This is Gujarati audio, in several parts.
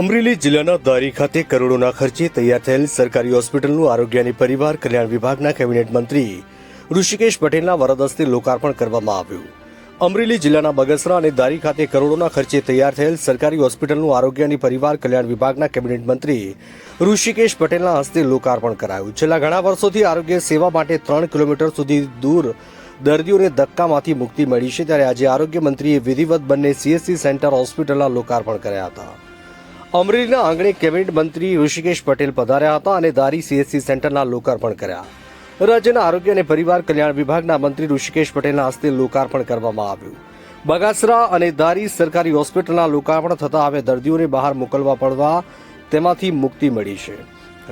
અમરેલી જિલ્લાના ધારી ખાતે કરોડોના ખર્ચે તૈયાર થયેલ સરકારી હોસ્પિટલનું આરોગ્ય અને પરિવાર કલ્યાણ વિભાગના કેબિનેટ મંત્રી ઋષિકેશ પટેલના વરદ હસ્તે લોકાર્પણ કરવામાં આવ્યું। અમરેલી જિલ્લાના બગસરા અને ધારી ખાતે કરોડોના ખર્ચે તૈયાર થયેલ સરકારી હોસ્પિટલનું આરોગ્ય અને પરિવાર કલ્યાણ વિભાગના કેબિનેટ મંત્રી ઋષિકેશ પટેલના હસ્તે લોકાર્પણ કરાયું। છેલ્લા ઘણા વર્ષોથી આરોગ્ય સેવા માટે 3 કિલોમીટર સુધી દૂર દર્દીઓને ધક્કામાંથી મુક્તિ મળી છે, ત્યારે આજે આરોગ્ય મંત્રીએ વિધિવત બંને CHC સેન્ટર હોસ્પિટલના લોકાર્પણ કર્યા હતા। અમરેલીના આંગણે કેબિનેટ મંત્રી ઋષિકેશ પટેલ પધાર્યા હતા અને ધારી CHC સેન્ટરના લોકાર્પણ કર્યા। રાજ્યના આરોગ્ય અને પરિવાર કલ્યાણ વિભાગના મંત્રી ઋષિકેશ પટેલના હસ્તે લોકાર્પણ કરવામાં આવ્યું। બગાસરા અને ધારી સરકારી હોસ્પિટલના લોકાર્પણ થતાં હવે દર્દીઓને બહાર મોકલવા પડવા તેમાંથી મુક્તિ મળી છે।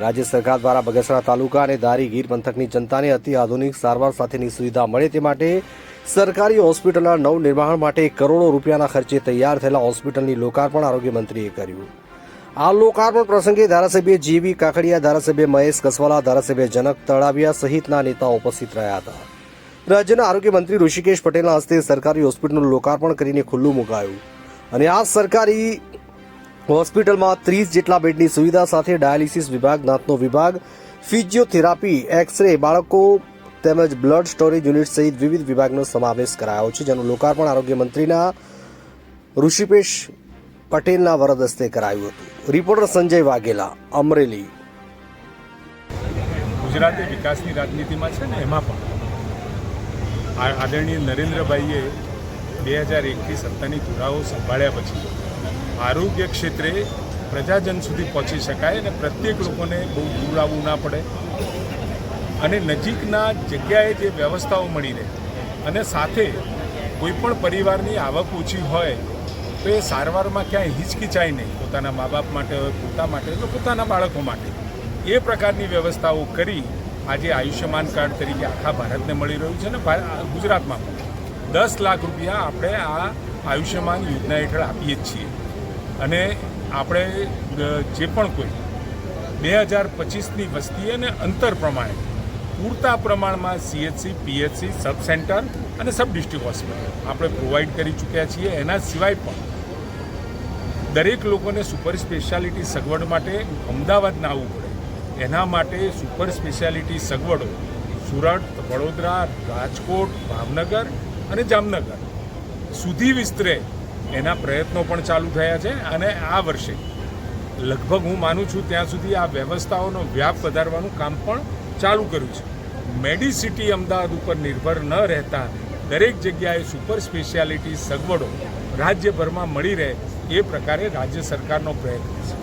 રાજ્ય સરકાર દ્વારા બગસરા તાલુકા અને ધારી ગીર પંથકની જનતાને અતિ આધુનિક સારવાર સાથેની સુવિધા મળે તે માટે સરકારી હોસ્પિટલના નવનિર્માણ માટે કરોડો રૂપિયાના ખર્ચે તૈયાર થયેલા હોસ્પિટલની લોકાર્પણ આરોગ્ય મંત્રીએ કર્યું। આ લોકાર્પણ પ્રસંગે ધારાસભ્ય જીવી કાકડિયા, ધારાસભ્ય મહેશ કસવાલા, ધારાસભ્ય જનક તળાવિયા સહિતના નેતાઓ ઉપસ્થિત રહ્યા હતા। રાજ્યના આરોગ્ય મંત્રી ઋષિકેશ પટેલના હસ્તે સરકારી હોસ્પિટલનું લોકાર્પણ કરીને ખુલ્લું મુકાયું અને આ સરકારી હોસ્પિટલમાં 30 જેટલા બેડની સુવિધા સાથે ડાયાલિસિસ વિભાગ, દાંતનો વિભાગ, ફિઝિયોથેરાપી, એક્સ-રે, બાળકો તેમજ બ્લડ સ્ટોરેજ યુનિટ સહિત વિવિધ વિભાગનો સમાવેશ કરાયો છે, જેનું લોકાર્પણ આરોગ્ય મંત્રીના ઋષિકેશ પટેલના વરદ હસ્તે કરાયું હતું। રિપોર્ટર સંજય વાઘેલા, અમરેલી। ગુજરાતે વિકાસની રાજનીતિમાં છે ને, એમાં પણ આદરણીય નરેન્દ્રભાઈએ 2001થી સત્તાની ધુરાઓ સંભાળ્યા પછી આરોગ્ય ક્ષેત્રે પ્રજાજન સુધી પહોંચી શકાય અને પ્રત્યેક લોકોને બહુ દૂર આવવું ના પડે અને નજીકના જગ્યાએ જે વ્યવસ્થાઓ મળી રહે અને સાથે કોઈપણ પરિવારની આવક ઓછી હોય તો એ સારવારમાં ક્યાંય હિચકિચાય નહીં, પોતાના મા બાપ માટે હોય, પોતા માટે તો પોતાના બાળકો માટે એ પ્રકારની વ્યવસ્થાઓ કરી આજે આયુષ્યમાન કાર્ડ તરીકે આખા ભારતને મળી રહ્યું છે ને ગુજરાતમાં પણ 10 લાખ રૂપિયા આપણે આ આયુષ્યમાન યોજના હેઠળ આપીએ જ છીએ અને આપણે જે પણ કોઈ 2025ની વસ્તી અને અંતર પ્રમાણે પૂરતા પ્રમાણમાં CHC, PHC, સબ સેન્ટર અને સબ ડિસ્ટ્રિક્ટ હોસ્પિટલ આપણે પ્રોવાઈડ કરી ચૂક્યા છીએ। એના સિવાય પણ દરેક લોકોને સુપર સ્પેશિયાલિટી સગવડ માટે અમદાવાદ ના આવવું પડે, એના માટે સુપર સ્પેશિયાલિટી સગવડો સુરત, વડોદરા, રાજકોટ, ભાવનગર અને જામનગર સુધી વિસ્તરે એના પ્રયત્નો પણ ચાલુ થયા છે અને આ વર્ષે લગભગ હું માનું છું ત્યાં સુધી આ વ્યવસ્થાઓનો વ્યાપ વધારવાનું કામ પણ ચાલુ કર્યું છે। મેડિસિટી અમદાવાદ ઉપર નિર્ભર ન રહેતા દરેક જગ્યાએ સુપર સ્પેશિયાલિટી સગવડો રાજ્યભરમાં મળી રહે એ પ્રકારે રાજ્ય સરકારનો પ્રયત્ન છે।